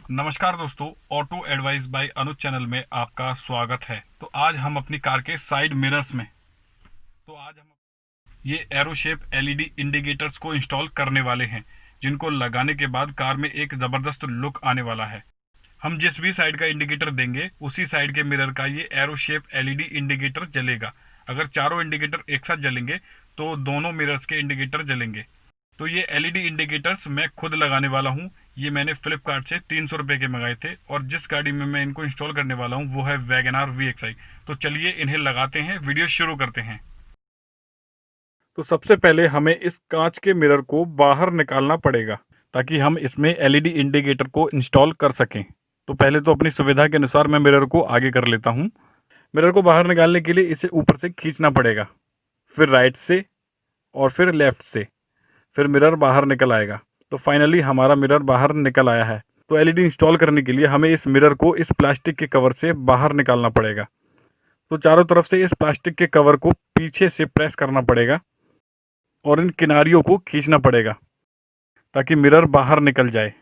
नमस्कार दोस्तों, auto advice bye अनुज channel में आपका स्वागत है। तो आज हम अपनी कार के साइड मिरर्स में तो आज हम ये एरो शेप एलईडी इंडिकेटर्स को इंस्टॉल करने वाले हैं, जिनको लगाने के बाद कार में एक ज़बरदस्त लुक आने वाला है। हम जिस भी साइड का इंडिकेटर देंगे उसी साइड के मिरर का ये एरो शेप एलईडी इंडिकेटर जलेगा। अगर चारों इंडिकेटर एक साथ जलेंगे तो दोनों मिरर्स के इंडिकेटर जलेंगे। तो ये एलईडी इंडिकेटर्स मैं खुद लगाने वाला हूँ। ये मैंने फ्लिपकार्ट से 300 रुपये के मंगाए थे और जिस गाड़ी में मैं इनको इंस्टॉल करने वाला हूँ वो है वैगनार VXI। तो चलिए इन्हें लगाते हैं, वीडियो शुरू करते हैं। तो सबसे पहले हमें इस कांच के मिरर को बाहर निकालना पड़ेगा ताकि हम इसमें एलईडी इंडिकेटर को इंस्टॉल कर सकें। तो पहले तो अपनी सुविधा के अनुसार मैं मिरर को आगे कर लेता हूँ। मिरर को बाहर निकालने के लिए इसे ऊपर से खींचना पड़ेगा, फिर राइट से और फिर लेफ्ट से, फिर मिरर बाहर निकल आएगा। तो फाइनली हमारा मिरर बाहर निकल आया है। तो एलईडी इंस्टॉल करने के लिए हमें इस मिरर को इस प्लास्टिक के कवर से बाहर निकालना पड़ेगा। तो चारों तरफ से इस प्लास्टिक के कवर को पीछे से प्रेस करना पड़ेगा और इन किनारियों को खींचना पड़ेगा ताकि मिरर बाहर निकल जाए।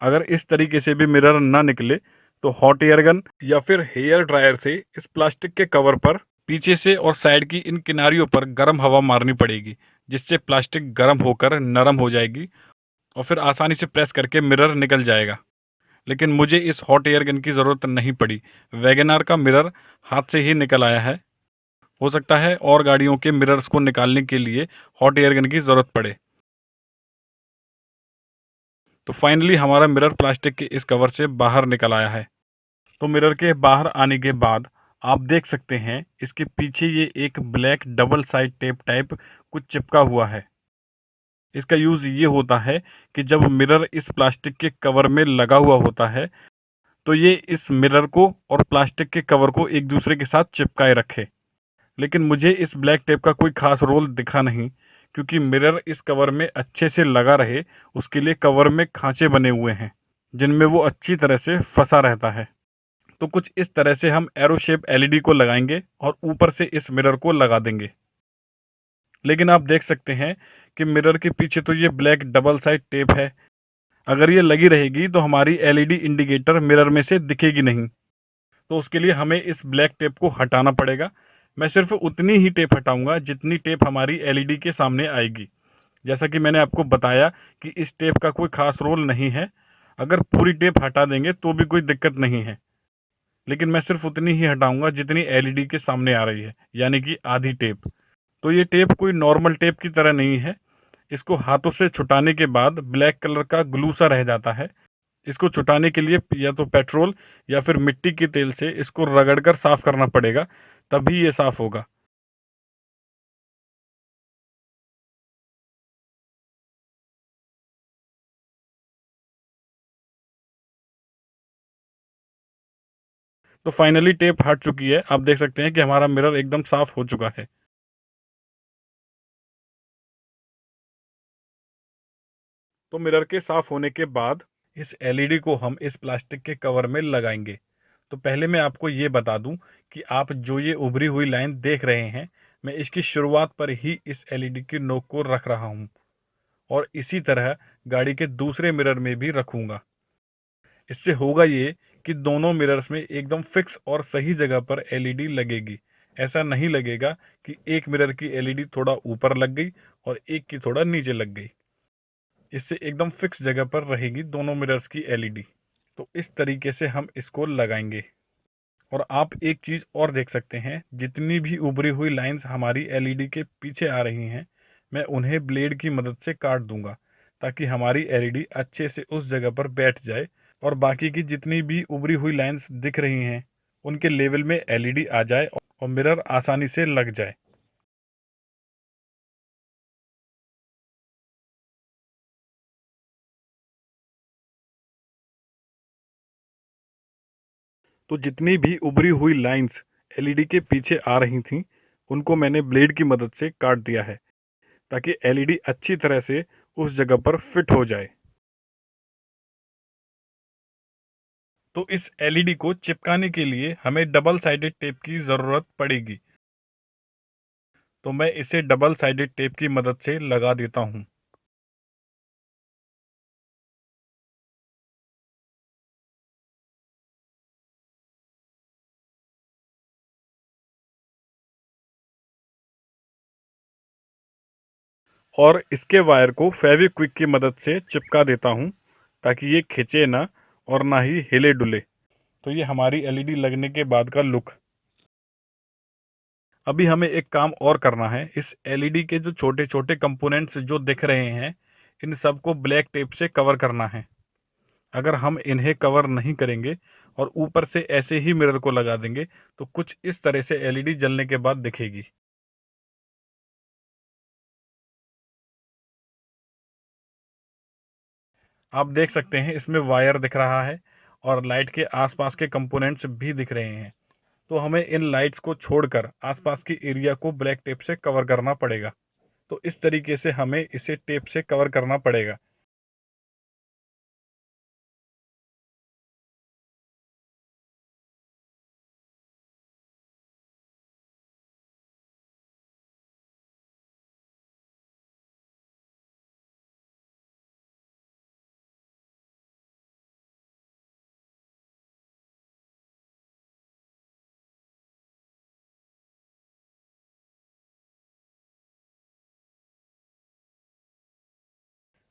अगर इस तरीके से भी मिरर ना निकले तो हॉट एयर गन या फिर हेयर ड्रायर से इस प्लास्टिक के कवर पर पीछे से और साइड की इन किनारियों पर गर्म हवा मारनी पड़ेगी, जिससे प्लास्टिक गर्म होकर नरम हो जाएगी और फिर आसानी से प्रेस करके मिरर निकल जाएगा। लेकिन मुझे इस हॉट एयर गन की ज़रूरत नहीं पड़ी। वैगनार का मिरर हाथ से ही निकल आया है। हो सकता है और गाड़ियों के मिरर्स को निकालने के लिए हॉट एयर गन की ज़रूरत पड़े। तो फाइनली हमारा मिरर प्लास्टिक के इस कवर से बाहर निकल आया है। तो मिरर के बाहर आने के बाद आप देख सकते हैं इसके पीछे ये एक black double side tape type कुछ चिपका हुआ है। इसका यूज़ ये होता है कि जब मिरर इस प्लास्टिक के कवर में लगा हुआ होता है तो ये इस मिरर को और प्लास्टिक के कवर को एक दूसरे के साथ चिपकाए रखे। लेकिन मुझे इस ब्लैक टेप का कोई ख़ास रोल दिखा नहीं, क्योंकि मिरर इस कवर में अच्छे से लगा रहे उसके लिए कवर में खाँचे बने हुए हैं जिनमें वो अच्छी तरह से फंसा रहता है। तो कुछ इस तरह से हम एरो शेप एलईडी को लगाएंगे और ऊपर से इस मिरर को लगा देंगे। लेकिन आप देख सकते हैं कि मिरर के पीछे तो ये ब्लैक डबल साइड टेप है। अगर ये लगी रहेगी तो हमारी एलईडी इंडिकेटर मिरर में से दिखेगी नहीं। तो उसके लिए हमें इस ब्लैक टेप को हटाना पड़ेगा। मैं सिर्फ उतनी ही टेप हटाऊंगा जितनी टेप हमारी एलईडी के सामने आएगी। जैसा कि मैंने आपको बताया कि इस टेप का कोई ख़ास रोल नहीं है। अगर पूरी टेप हटा देंगे तो भी कोई दिक्कत नहीं है, लेकिन मैं सिर्फ उतनी ही हटाऊंगा जितनी एलईडी के सामने आ रही है, यानी कि आधी टेप। तो ये टेप कोई नॉर्मल टेप की तरह नहीं है। इसको हाथों से छुटाने के बाद ब्लैक कलर का ग्लू सा रह जाता है। इसको छुटाने के लिए या तो पेट्रोल या फिर मिट्टी के तेल से इसको रगड़कर साफ़ करना पड़ेगा, तभी ये साफ़ होगा। तो फाइनली टेप हट चुकी है। आप देख सकते हैं कि हमारा मिरर एकदम साफ़ हो चुका है। तो मिरर के साफ़ होने के बाद इस एलईडी को हम इस प्लास्टिक के कवर में लगाएंगे। तो पहले मैं आपको ये बता दूं कि आप जो ये उभरी हुई लाइन देख रहे हैं, मैं इसकी शुरुआत पर ही इस एलईडी की नोक को रख रहा हूं और इसी तरह गाड़ी के दूसरे मिरर में भी रखूंगा। इससे होगा ये कि दोनों मिरर्स में एकदम फिक्स और सही जगह पर एलईडी लगेगी। ऐसा नहीं लगेगा कि एक मिरर की एलईडी थोड़ा ऊपर लग गई और एक की थोड़ा नीचे लग गई। इससे एकदम फिक्स जगह पर रहेगी दोनों मिरर्स की एलईडी। तो इस तरीके से हम इसको लगाएंगे। और आप एक चीज़ और देख सकते हैं, जितनी भी उभरी हुई लाइंस हमारी एलईडी के पीछे आ रही हैं, मैं उन्हें ब्लेड की मदद से काट दूंगा ताकि हमारी एलईडी अच्छे से उस जगह पर बैठ जाए और बाकी की जितनी भी उभरी हुई लाइंस दिख रही हैं उनके लेवल में एलईडी आ जाए और मिरर आसानी से लग जाए। तो जितनी भी उभरी हुई लाइंस एलईडी के पीछे आ रही थीं उनको मैंने ब्लेड की मदद से काट दिया है ताकि एलईडी अच्छी तरह से उस जगह पर फिट हो जाए। तो इस एलईडी को चिपकाने के लिए हमें डबल साइडेड टेप की ज़रूरत पड़ेगी। तो मैं इसे डबल साइडेड टेप की मदद से लगा देता हूँ। और इसके वायर को फेविक्विक की मदद से चिपका देता हूँ ताकि ये खिंचे ना और ना ही हिले डुले। तो ये हमारी एलईडी लगने के बाद का लुक। अभी हमें एक काम और करना है। इस एलईडी के जो छोटे छोटे कंपोनेंट्स जो दिख रहे हैं, इन सबको ब्लैक टेप से कवर करना है। अगर हम इन्हें कवर नहीं करेंगे और ऊपर से ऐसे ही मिरर को लगा देंगे तो कुछ इस तरह से एलईडी जलने के बाद दिखेगी। आप देख सकते हैं इसमें वायर दिख रहा है और लाइट के आसपास के कंपोनेंट्स भी दिख रहे हैं। तो हमें इन लाइट्स को छोड़कर आसपास की एरिया को ब्लैक टेप से कवर करना पड़ेगा। तो इस तरीके से हमें इसे टेप से कवर करना पड़ेगा।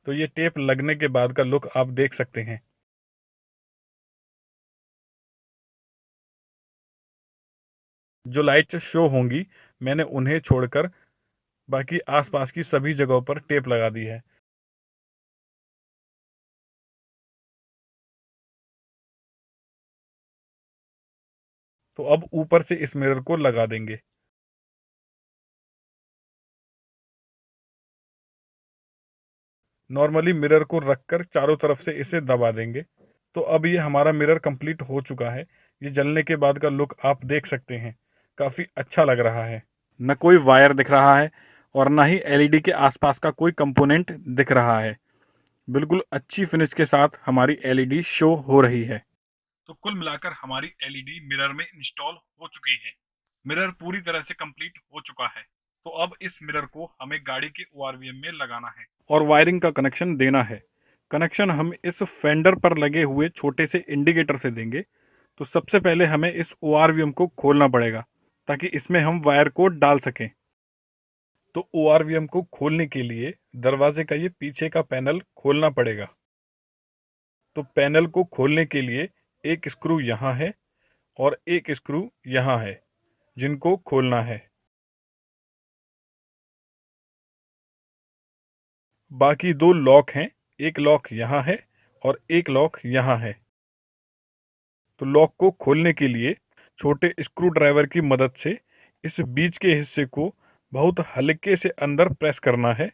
तो ये टेप लगने के बाद का लुक आप देख सकते हैं। जो लाइट्स शो होंगी मैंने उन्हें छोड़कर बाकी आसपास की सभी जगहों पर टेप लगा दी है। तो अब ऊपर से इस मिरर को लगा देंगे। नॉर्मली मिरर को रखकर चारों तरफ से इसे दबा देंगे। तो अब ये हमारा मिरर कंप्लीट हो चुका है। ये जलने के बाद का लुक आप देख सकते हैं, काफ़ी अच्छा लग रहा है। न कोई वायर दिख रहा है और ना ही एलईडी के आसपास का कोई कंपोनेंट दिख रहा है। बिल्कुल अच्छी फिनिश के साथ हमारी एलईडी शो हो रही है। तो कुल मिलाकर हमारी एलईडी मिरर में इंस्टॉल हो चुकी है। मिरर पूरी तरह से कंप्लीट हो चुका है। तो अब इस मिरर को हमें गाड़ी के ओआरवीएम में लगाना है और वायरिंग का कनेक्शन देना है। कनेक्शन हम इस फेंडर पर लगे हुए छोटे से इंडिकेटर से देंगे। तो सबसे पहले हमें इस ओआरवीएम को खोलना पड़ेगा ताकि इसमें हम वायर को डाल सकें। तो ओआरवीएम को खोलने के लिए दरवाजे का ये पीछे का पैनल खोलना पड़ेगा। तो पैनल को खोलने के लिए एक स्क्रू यहाँ है और एक स्क्रू यहाँ है जिनको खोलना है। बाकी दो लॉक हैं, एक लॉक यहाँ है और एक लॉक यहाँ है। तो लॉक को खोलने के लिए छोटे स्क्रू ड्राइवर की मदद से इस बीच के हिस्से को बहुत हल्के से अंदर प्रेस करना है।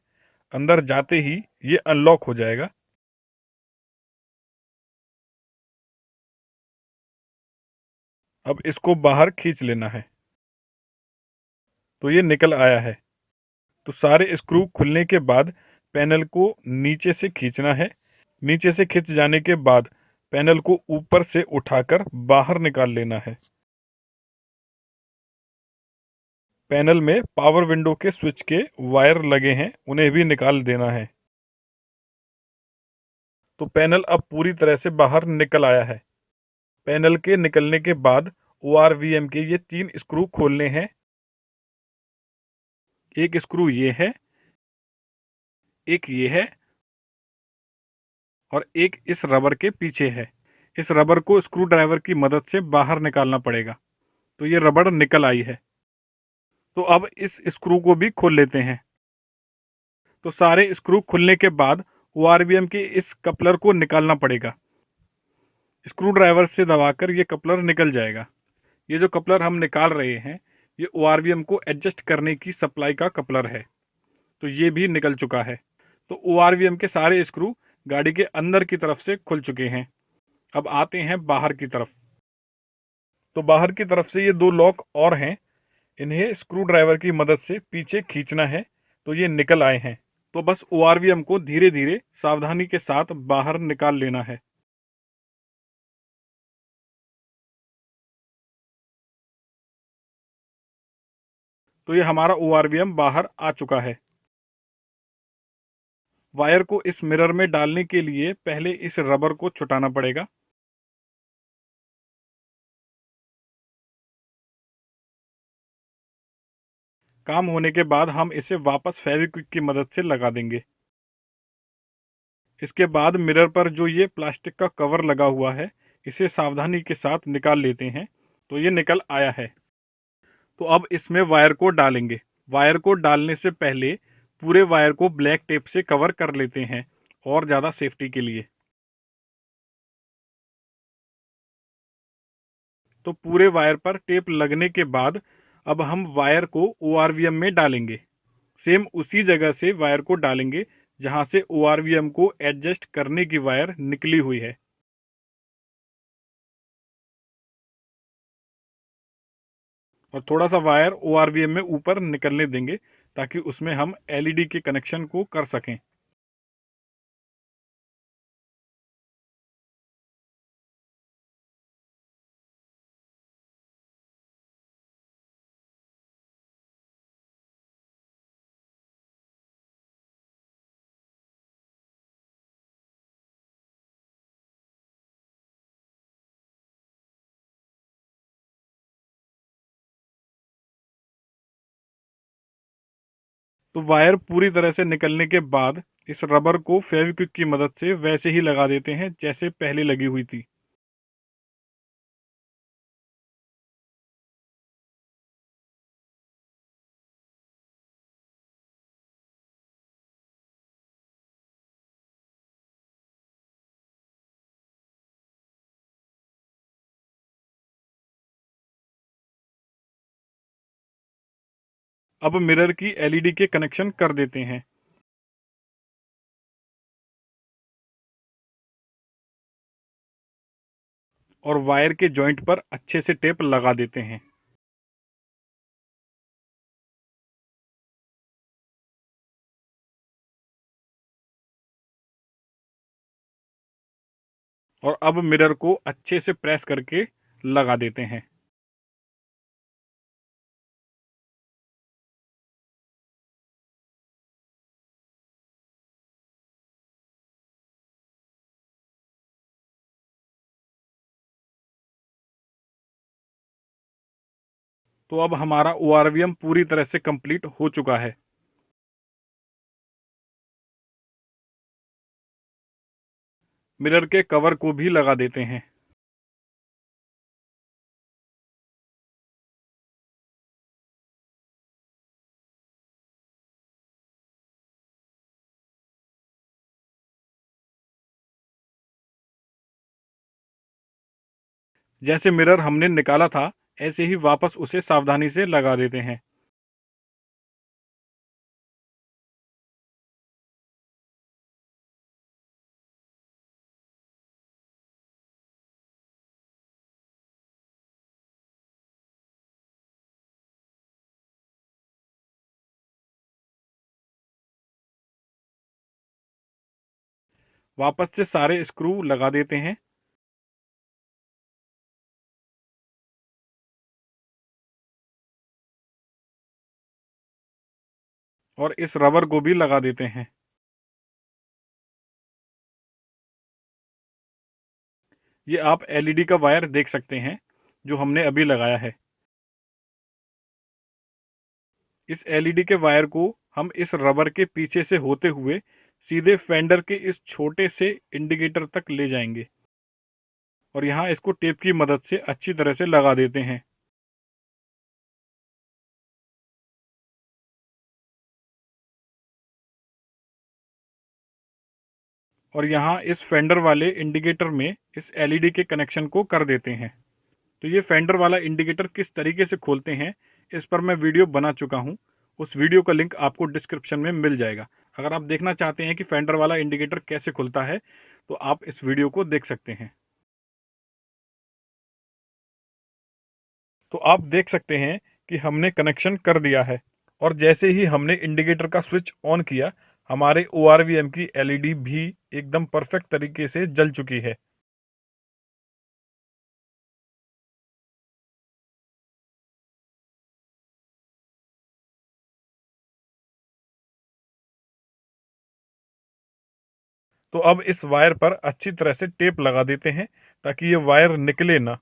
अंदर जाते ही ये अनलॉक हो जाएगा। अब इसको बाहर खींच लेना है। तो ये निकल आया है। तो सारे स्क्रू खुलने के बाद पैनल को नीचे से खींचना है। नीचे से खिंच जाने के बाद पैनल को ऊपर से उठाकर बाहर निकाल लेना है। पैनल में पावर विंडो के स्विच के वायर लगे हैं, उन्हें भी निकाल देना है। तो पैनल अब पूरी तरह से बाहर निकल आया है। पैनल के निकलने के बाद ओआरवीएम के ये 3 स्क्रू खोलने हैं। एक स्क्रू ये है, एक ये है और एक इस रबर के पीछे है। इस रबर को स्क्रू ड्राइवर की मदद से बाहर निकालना पड़ेगा। तो ये रबड़ निकल आई है। तो अब इस स्क्रू को भी खोल लेते हैं। तो सारे स्क्रू खुलने के बाद ओआरवीएम के इस कपलर को निकालना पड़ेगा। स्क्रू ड्राइवर से दबाकर ये कपलर निकल जाएगा। ये जो कपलर हम निकाल रहे हैं ये ओआरवीएम को एडजस्ट करने की सप्लाई का कपलर है। तो ये भी निकल चुका है। तो ओआरवीएम के सारे स्क्रू गाड़ी के अंदर की तरफ से खुल चुके हैं। अब आते हैं बाहर की तरफ। तो बाहर की तरफ से ये दो लॉक और हैं, इन्हें स्क्रू ड्राइवर की मदद से पीछे खींचना है। तो ये निकल आए हैं। तो बस ओआरवीएम को धीरे धीरे सावधानी के साथ बाहर निकाल लेना है। तो ये हमारा ओआरवीएम बाहर आ चुका है। वायर को इस मिरर में डालने के लिए पहले इस रबर को छुटाना पड़ेगा। काम होने के बाद हम इसे वापस फेविक्विक की मदद से लगा देंगे। इसके बाद मिरर पर जो ये प्लास्टिक का कवर लगा हुआ है, इसे सावधानी के साथ निकाल लेते हैं। तो ये निकल आया है। तो अब इसमें वायर को डालेंगे। वायर को डालने से पहले पूरे वायर को ब्लैक टेप से कवर कर लेते हैं और ज़्यादा सेफ्टी के लिए। तो पूरे वायर पर टेप लगने के बाद अब हम वायर को ओआरवीएम में डालेंगे। सेम उसी जगह से वायर को डालेंगे जहां से ओआरवीएम को एडजस्ट करने की वायर निकली हुई है। और थोड़ा सा वायर ओआरवीएम में ऊपर निकलने देंगे ताकि उसमें हम एलईडी के कनेक्शन को कर सकें। तो वायर पूरी तरह से निकलने के बाद इस रबर को फेविक्विक की मदद से वैसे ही लगा देते हैं जैसे पहले लगी हुई थी। अब मिरर की एलईडी के कनेक्शन कर देते हैं। और वायर के जॉइंट पर अच्छे से टेप लगा देते हैं। और अब मिरर को अच्छे से प्रेस करके लगा देते हैं। तो अब हमारा ओआरवीएम पूरी तरह से कंप्लीट हो चुका है। मिरर के कवर को भी लगा देते हैं। जैसे मिरर हमने निकाला था ऐसे ही वापस उसे सावधानी से लगा देते हैं। वापस से सारे स्क्रू लगा देते हैं। और इस रबर को भी लगा देते हैं। ये आप एलईडी का वायर देख सकते हैं जो हमने अभी लगाया है। इस एलईडी के वायर को हम इस रबर के पीछे से होते हुए सीधे फेंडर के इस छोटे से इंडिकेटर तक ले जाएंगे। और यहाँ इसको टेप की मदद से अच्छी तरह से लगा देते हैं। और यहाँ इस फेंडर वाले इंडिकेटर में इस एलईडी के कनेक्शन को कर देते हैं। तो ये फेंडर वाला इंडिकेटर किस तरीके से खोलते हैं इस पर मैं वीडियो बना चुका हूँ। उस वीडियो का लिंक आपको डिस्क्रिप्शन में मिल जाएगा। अगर आप देखना चाहते हैं कि फेंडर वाला इंडिकेटर कैसे खुलता है तो आप इस वीडियो को देख सकते हैं। तो आप देख सकते हैं कि हमने कनेक्शन कर दिया है। और जैसे ही हमने इंडिकेटर का स्विच ऑन किया हमारे ओआरवीएम की एलईडी भी एकदम परफेक्ट तरीके से जल चुकी है। तो अब इस वायर पर अच्छी तरह से टेप लगा देते हैं ताकि ये वायर निकले ना।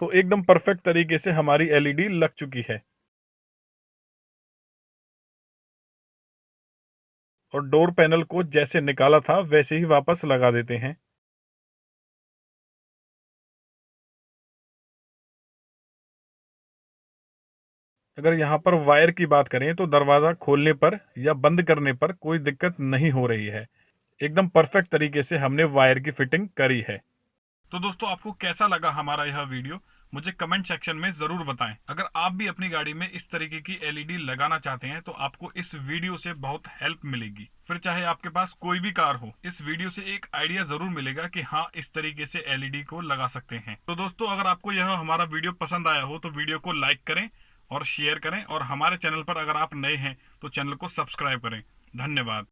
तो एकदम परफेक्ट तरीके से हमारी एलईडी लग चुकी है। और डोर पैनल को जैसे निकाला था वैसे ही वापस लगा देते हैं। अगर यहाँ पर वायर की बात करें तो दरवाज़ा खोलने पर या बंद करने पर कोई दिक्कत नहीं हो रही है। एकदम परफेक्ट तरीके से हमने वायर की फिटिंग करी है। तो दोस्तों, आपको कैसा लगा हमारा यह वीडियो, मुझे कमेंट सेक्शन में ज़रूर बताएं। अगर आप भी अपनी गाड़ी में इस तरीके की एलईडी लगाना चाहते हैं तो आपको इस वीडियो से बहुत हेल्प मिलेगी। फिर चाहे आपके पास कोई भी कार हो, इस वीडियो से एक आइडिया ज़रूर मिलेगा कि हाँ, इस तरीके से एलईडी को लगा सकते हैं। तो दोस्तों, अगर आपको यह हमारा वीडियो पसंद आया हो तो वीडियो को लाइक करें और शेयर करें, और हमारे चैनल पर अगर आप नए हैं तो चैनल को सब्सक्राइब करें। धन्यवाद।